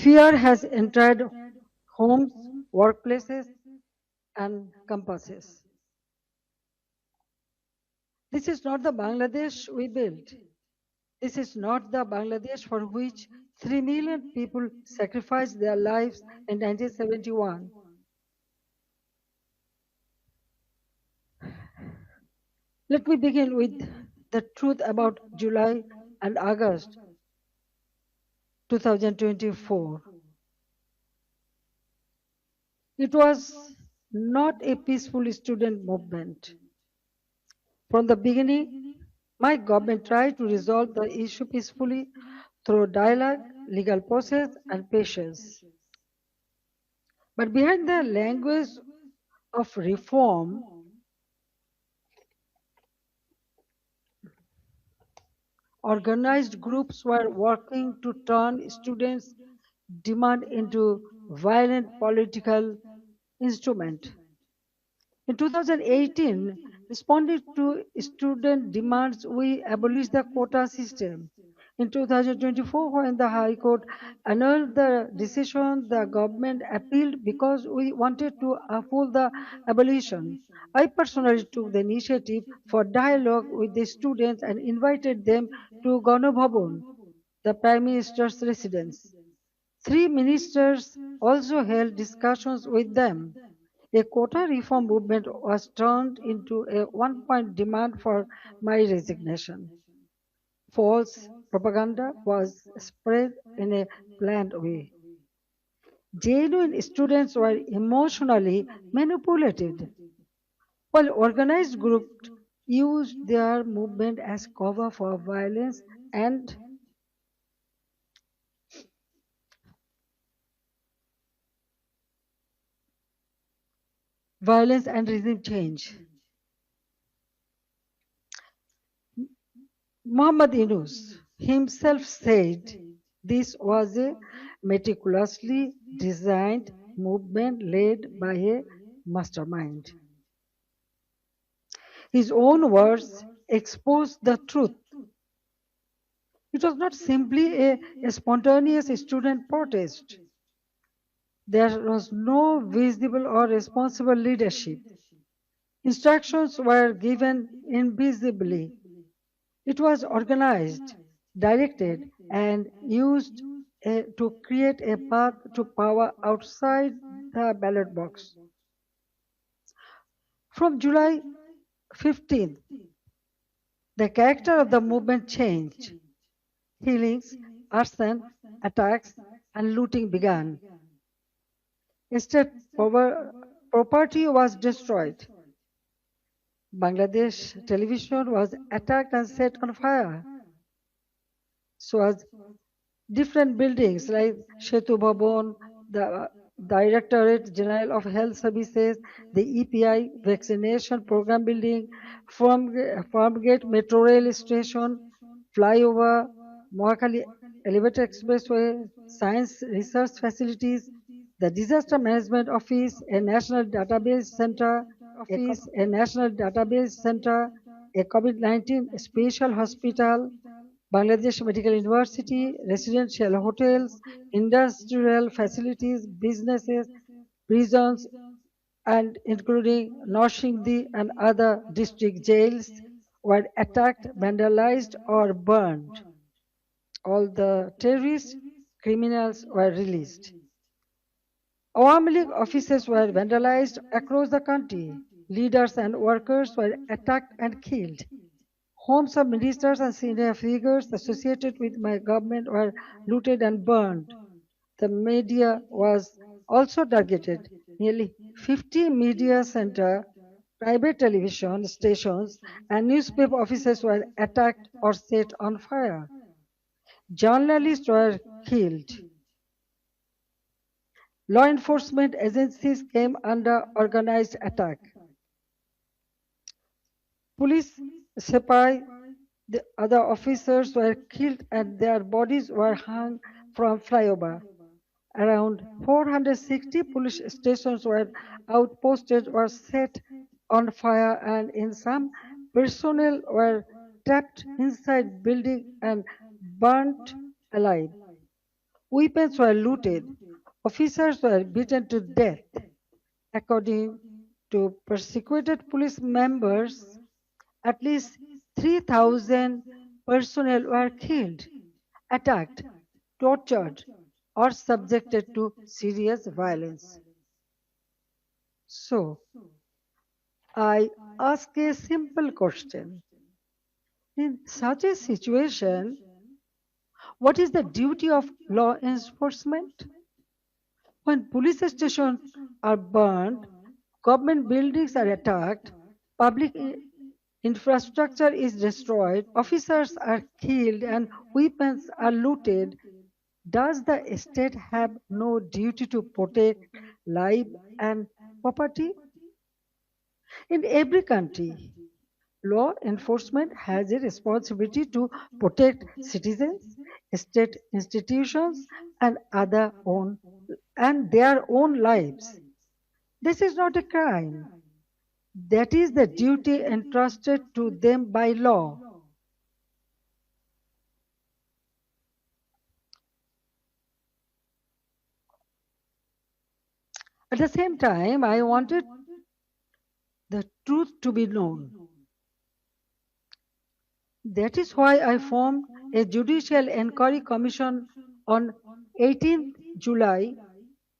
Fear has entered homes, workplaces, and campuses. This is not the Bangladesh we built. This is not the Bangladesh for which 3 million people sacrificed their lives in 1971. Let me begin with the truth about July and August 2024. It was not a peaceful student movement. From the beginning, my government tried to resolve the issue peacefully through dialogue, legal process, and patience. But behind the language of reform, organized groups were working to turn students' demand into violent political instrument. In 2018, responding to student demands, we abolished the quota system. In 2024, when the High Court annulled the decision, the government appealed because we wanted to uphold the abolition. I personally took the initiative for dialogue with the students and invited them to Ganabhavan, the Prime Minister's residence. Three ministers also held discussions with them. A quota reform movement was turned into a one-point demand for my resignation. False propaganda was spread in a planned way. Genuine students were emotionally manipulated, while organized groups used their movement as cover for and violence and regime change. Muhammad Yunus himself said this was a meticulously designed movement led by a mastermind. His own words exposed the truth. It was not simply a spontaneous student protest. There was no visible or responsible leadership. Instructions were given invisibly. It was organized, directed, and used to create a path to power outside the ballot box. From July 15th, the character of the movement changed. Killings, arson, attacks, and looting began. Instead, property was destroyed. Bangladesh television was attacked and set on fire. So was different buildings like Shetu Bhavan, the Directorate General of Health Services, the EPI vaccination program building, Farmgate Metro Rail Station, flyover, Mohakali Elevator Expressway, science research facilities, the Disaster Management Office, a national database center, a COVID-19 special hospital, Bangladesh Medical University, residential hotels, industrial facilities, businesses, prisons, and including Noshingdi and other district jails were attacked, vandalized, or burned. All the terrorists, criminals were released. Awami League offices were vandalized across the country. Leaders and workers were attacked and killed. Homes of ministers and senior figures associated with my government were looted and burned. The media was also targeted. Nearly 50 media center, private television stations, and newspaper offices were attacked or set on fire. Journalists were killed. Law enforcement agencies came under organized attack. Police, sepai, the other officers were killed and their bodies were hung from flyover. Around 460 police stations were outposted or set on fire, and in some, personnel were trapped inside buildings and burnt alive. Weapons were looted. Officers were beaten to death. According to persecuted police members, at least 3,000 personnel were killed, attacked, tortured, or subjected to serious violence. So, I ask a simple question. In such a situation, what is the duty of law enforcement? When police stations are burned, government buildings are attacked, public infrastructure is destroyed, officers are killed, and weapons are looted, does the state have no duty to protect life and property? In every country, law enforcement has a responsibility to protect citizens, state institutions, and their own lives. This is not a crime. That is the duty entrusted to them by law. At the same time, I wanted the truth to be known. That is why I formed a Judicial Inquiry Commission on 18th July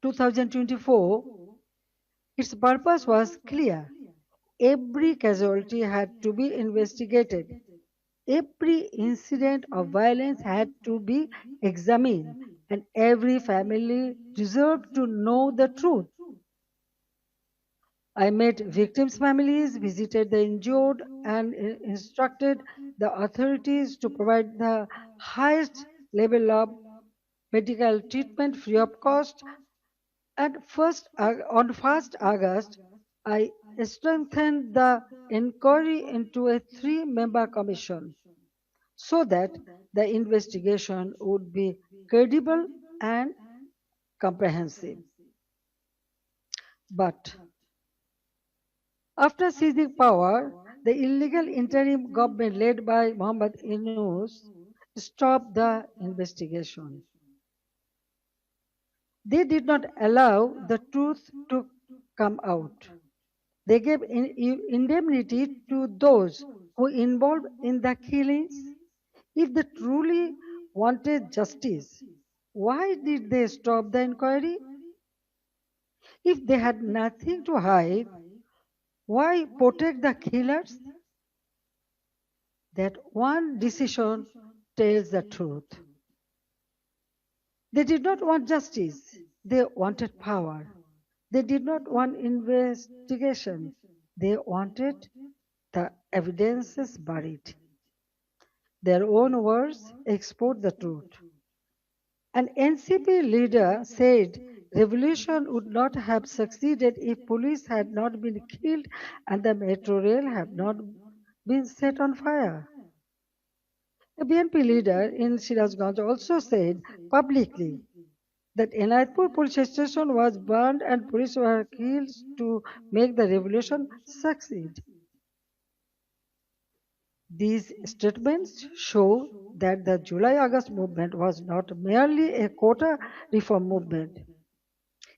2024. Its purpose was clear. Every casualty had to be investigated. Every incident of violence had to be examined, and every family deserved to know the truth. I met victims' families, visited the injured, and instructed the authorities to provide the highest level of medical treatment free of cost. And on 1st August, I strengthened the inquiry into a three-member commission so that the investigation would be credible and comprehensive. But after seizing power, the illegal interim government led by Muhammad Yunus stopped the investigation. They did not allow the truth to come out. They gave indemnity to those who involved in the killings. If they truly wanted justice, why did they stop the inquiry? If they had nothing to hide, why protect the killers? That one decision tells the truth. They did not want justice, they wanted power. They did not want investigation, they wanted the evidences buried. Their own words export the truth. An NCP leader said revolution would not have succeeded if police had not been killed and the metro rail had not been set on fire. A BNP leader in Sirajganj also said publicly that Enayatpur police station was burned and police were killed to make the revolution succeed. These statements show that the July August movement was not merely a quota reform movement,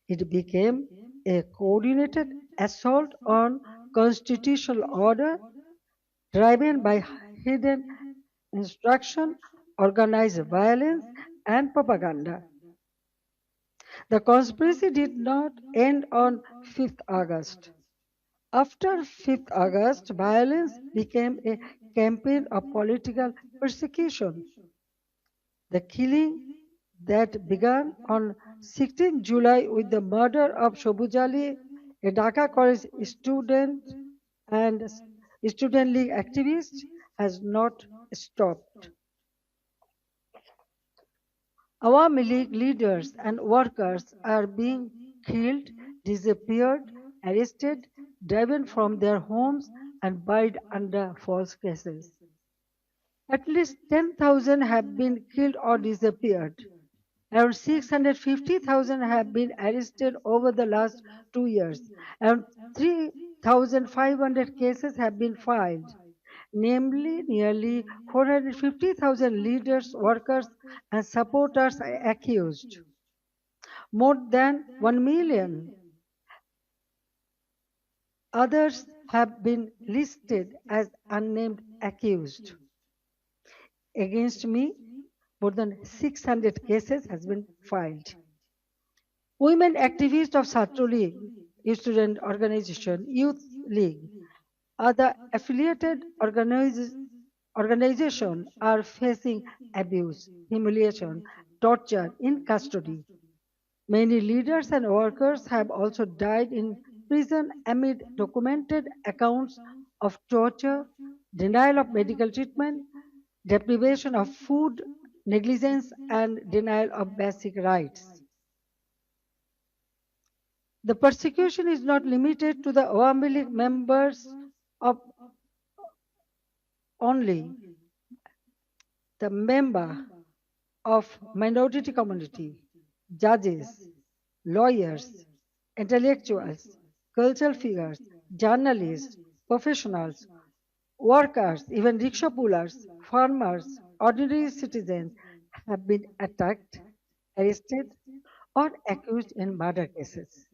it became a coordinated assault on constitutional order driven by hidden instruction, organized violence, and propaganda. The conspiracy did not end on 5th August. After 5th August, violence became a campaign of political persecution. The killing that began on 16 July with the murder of Shobuz Ali, a Dhaka college student and student league activist, has not stopped. Awami League leaders and workers are being killed, disappeared, arrested, driven from their homes, and buried under false cases. At least 10,000 have been killed or disappeared. Around 650,000 have been arrested over the last 2 years. Around 3,500 cases have been filed. namely nearly 450,000 leaders, workers, and supporters are accused. More than 1 million others have been listed as unnamed accused. Against me, more than 600 cases has been filed. Women activists of Satru League, student organization, youth league, other affiliated organizations are facing abuse, humiliation, torture in custody. Many leaders and workers have also died in prison amid documented accounts of torture, denial of medical treatment, deprivation of food, negligence, and denial of basic rights. The persecution is not limited to the Awami League members of only. The member of minority community, judges, lawyers, intellectuals, cultural figures, journalists, professionals, workers, even rickshaw pullers, farmers, ordinary citizens have been attacked, arrested, or accused in murder cases.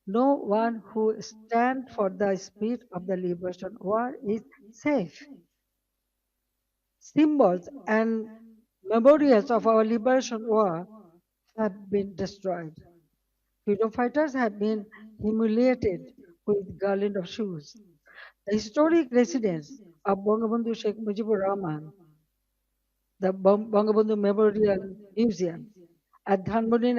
No one who stands for the spirit of the liberation war is safe. Symbols and memorials of our liberation war have been destroyed. Freedom fighters have been humiliated with garland of shoes. The historic residence of Bangabandhu Sheikh Mujibur Rahman, the Bangabandhu Memorial Museum at Dhanmondi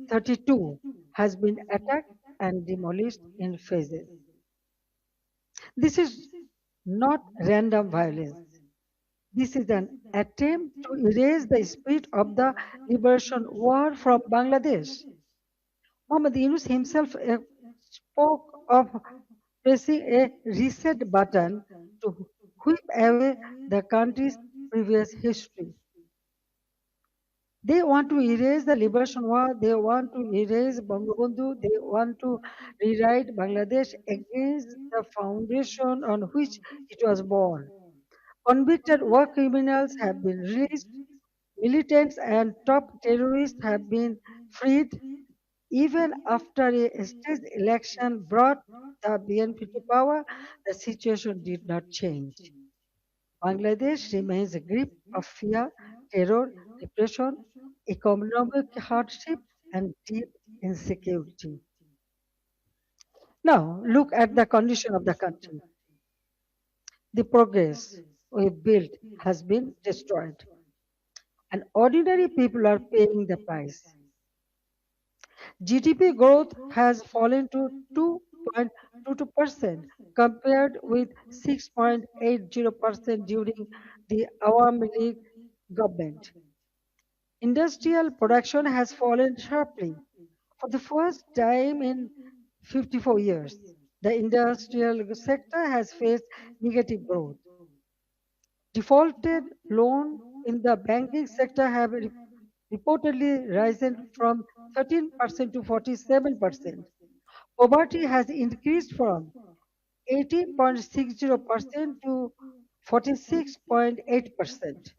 32 has been attacked and demolished in phases. This is not random violence. This is an attempt to erase the spirit of the liberation war from Bangladesh. Muhammad Yunus himself spoke of pressing a reset button to whip away the country's previous history. They want to erase the liberation war, they want to erase Bangabandhu, they want to rewrite Bangladesh against the foundation on which it was born. Convicted war criminals have been released, militants and top terrorists have been freed. Even after a state election brought the BNP to power, the situation did not change. Bangladesh remains a grip of fear, terror, repression, economic hardship, and deep insecurity. Now, look at the condition of the country. The progress we built has been destroyed, and ordinary people are paying the price. GDP growth has fallen to 2.22% compared with 6.80% during the Awami League government. Industrial production has fallen sharply. For the first time in 54 years, the industrial sector has faced negative growth. Defaulted loan in the banking sector have reportedly risen from 13% to 47%. Poverty has increased from 18.60% to 46.8%.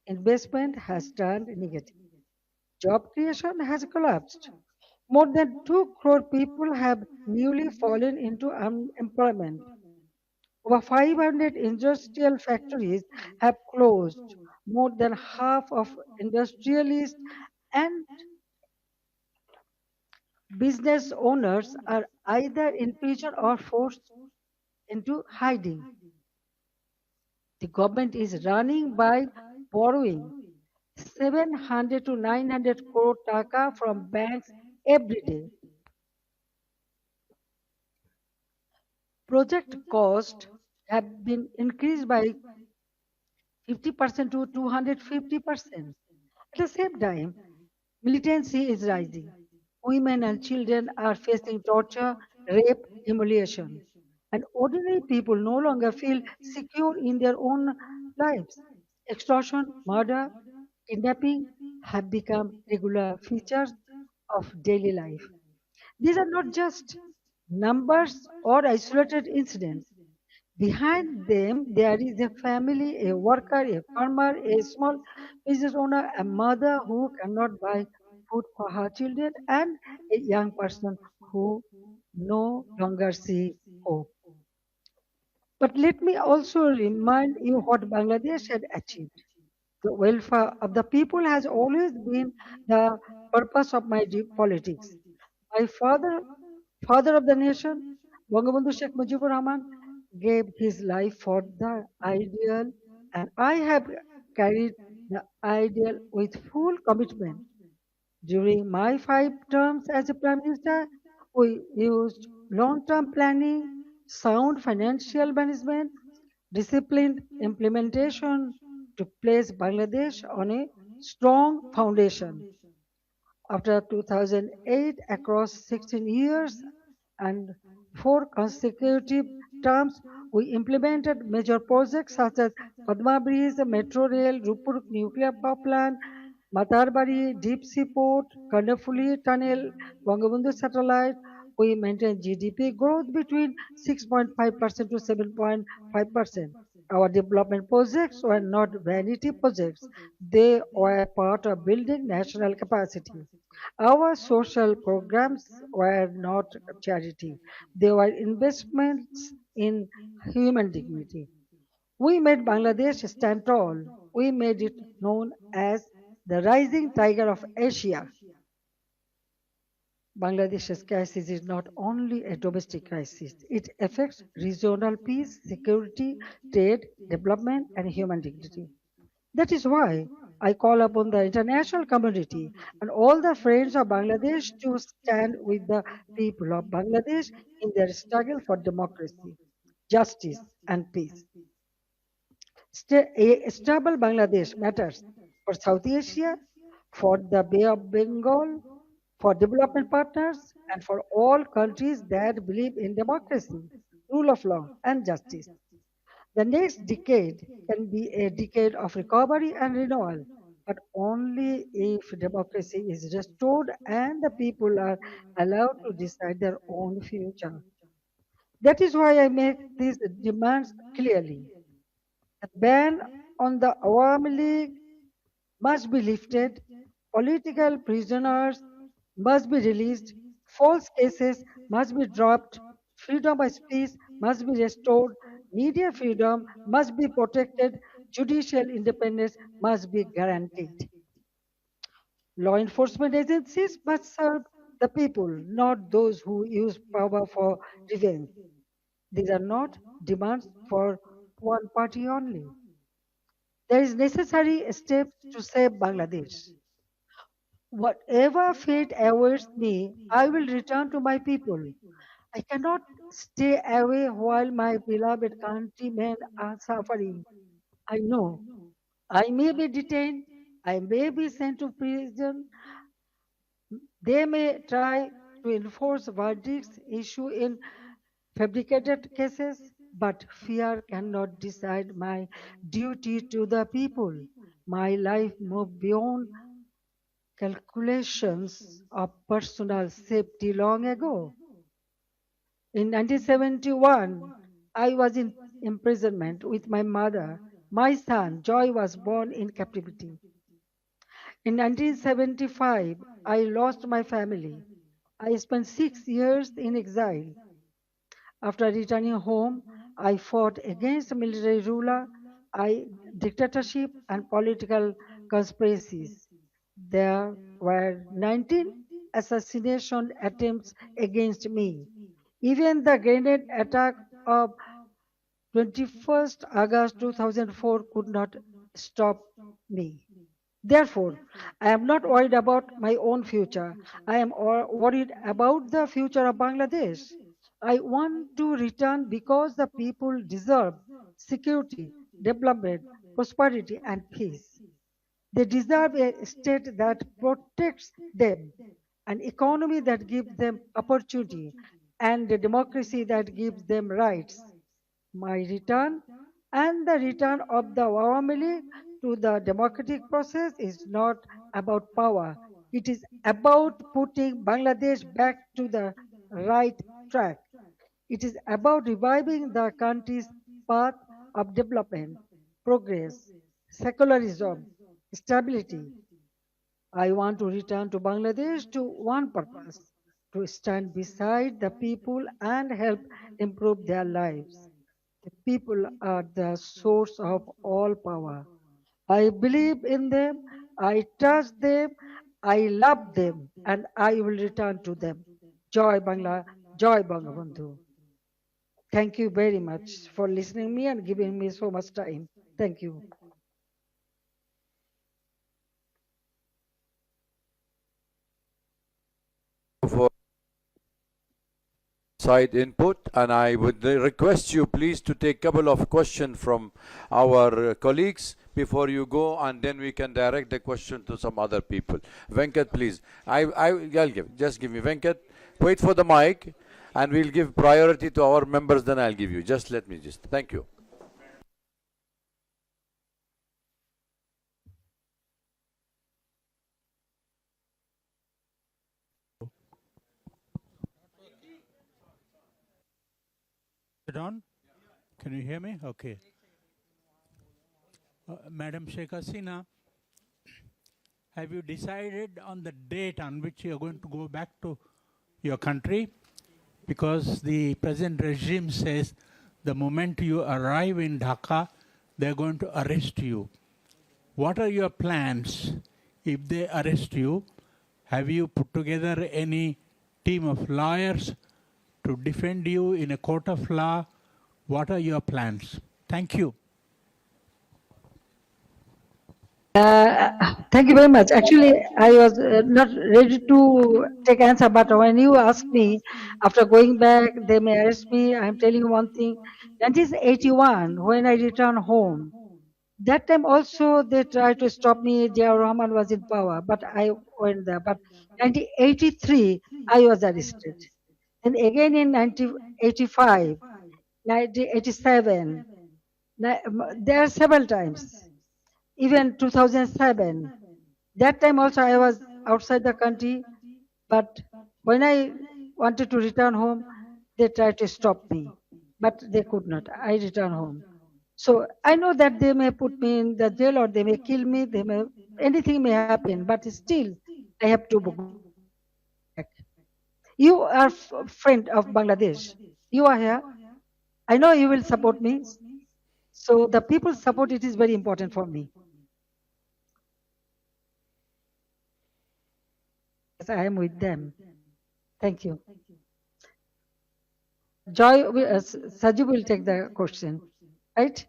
Investment has turned negative. Job creation has collapsed. More than 2 crore people have newly fallen into unemployment. Over 500 industrial factories have closed. More than half of industrialists and business owners are either in prison or forced into hiding. The government is running by borrowing 700 to 900 crore taka from banks every day. Project costs have been increased by 50% to 250%. At the same time, militancy is rising. Women and children are facing torture, rape, humiliation. And ordinary people no longer feel secure in their own lives. Extortion, murder, kidnapping have become regular features of daily life. These are not just numbers, or isolated incidents. Behind them, there is a family, a worker, a farmer, a small business owner, a mother who cannot buy food for her children, and a young person who no longer see hope. But let me also remind you what Bangladesh had achieved. The welfare of the people has always been the purpose of my politics. My father of the nation, Bangabandhu Sheikh Mujibur Rahman, gave his life for the ideal, and I have carried the ideal with full commitment. During my 5 terms as a Prime Minister, we used long term planning, sound financial management, disciplined implementation to place Bangladesh on a strong foundation. After 2008, across 16 years and 4 consecutive terms, we implemented major projects such as Padma Bridge, Metro Rail, Rupur Nuclear Power Plant, Matarbari Deep Sea Port, Kandapuli Tunnel, Bangabandhu Satellite. We maintained GDP growth between 6.5% to 7.5%. Our development projects were not vanity projects. They were part of building national capacity. Our social programs were not charity. They were investments in human dignity. We made Bangladesh stand tall. We made it known as the rising tiger of Asia. Bangladesh's crisis is not only a domestic crisis, it affects regional peace, security, trade, development, and human dignity. That is why I call upon the international community and all the friends of Bangladesh to stand with the people of Bangladesh in their struggle for democracy, justice, and peace. A stable Bangladesh matters for South Asia, for the Bay of Bengal, for development partners, and for all countries that believe in democracy, rule of law, and justice. The next decade can be a decade of recovery and renewal, but only if democracy is restored and the people are allowed to decide their own future. That is why I make these demands clearly. The ban on the Awami League must be lifted, political prisoners must be released, false cases must be dropped, freedom of speech must be restored, media freedom must be protected, judicial independence must be guaranteed. Law enforcement agencies must serve the people, not those who use power for revenge. These are not demands for one party only. There is necessary steps to save Bangladesh. Whatever fate awaits me, I will return to my people. I cannot stay away while my beloved countrymen are suffering. I know I may be detained, I may be sent to prison, they may try to enforce verdicts issued in fabricated cases, but fear cannot decide my duty to the people. My life moved beyond calculations of personal safety long ago. In 1971, I was in imprisonment with my mother. My son, Joy, was born in captivity. In 1975, I lost my family. I spent 6 years in exile. After returning home, I fought against military ruler, dictatorship, and political conspiracies. There were 19 assassination attempts against me. Even the grenade attack of 21st August 2004 could not stop me. Therefore, I am not worried about my own future. I am worried about the future of Bangladesh. I want to return because the people deserve security, development, prosperity, and peace. They deserve a state that protects them, an economy that gives them opportunity, and a democracy that gives them rights. My return and the return of the Awami League to the democratic process is not about power. It is about putting Bangladesh back to the right track. It is about reviving the country's path of development, progress, secularism, stability. I want to return to Bangladesh to one purpose, to stand beside the people and help improve their lives. The people are the source of all power. I believe in them, I trust them, I love them, and I will return to them. Joy Bangla, Joy Bangabandhu. Thank you very much for listening me and giving me so much time. Thank you. For side input, and I would request you please to take a couple of questions from our colleagues before you go, and then we can direct the question to some other people. Venkat, please. Just give me Venkat. Wait for the mic, and we'll give priority to our members. Then I'll give you. Just let me thank you. Is it on? Can you hear me? Okay. Madam Sheikh Hasina, have you decided on the date on which you are going to go back to your country? Because the present regime says the moment you arrive in Dhaka, they're going to arrest you. What are your plans if they arrest you? Have you put together any team of lawyers to defend you in a court of law? What are your plans? Thank you. Thank you very much. Actually, I was not ready to take answer, but when you asked me after going back, they may arrest me. I'm telling you one thing. 1981, when I returned home, that time also they tried to stop me. Jia Rahman was in power, but I went there. But 1983, I was arrested. And again in 1985, 1987, there are several times. Even 2007, that time also I was outside the country, but when I wanted to return home, they tried to stop me, but they could not. I returned home. So I know that they may put me in the jail or they may kill me, anything may happen, but still I have to go back. You are friend of Bangladesh. You are here. I know you will support me. So the people's support, it is very important for me. Yes, I am with them. Thank you. Saju will take the question, right?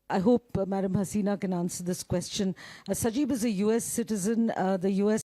I hope Madam Hasina can answer this question. Sajib is a US citizen. The US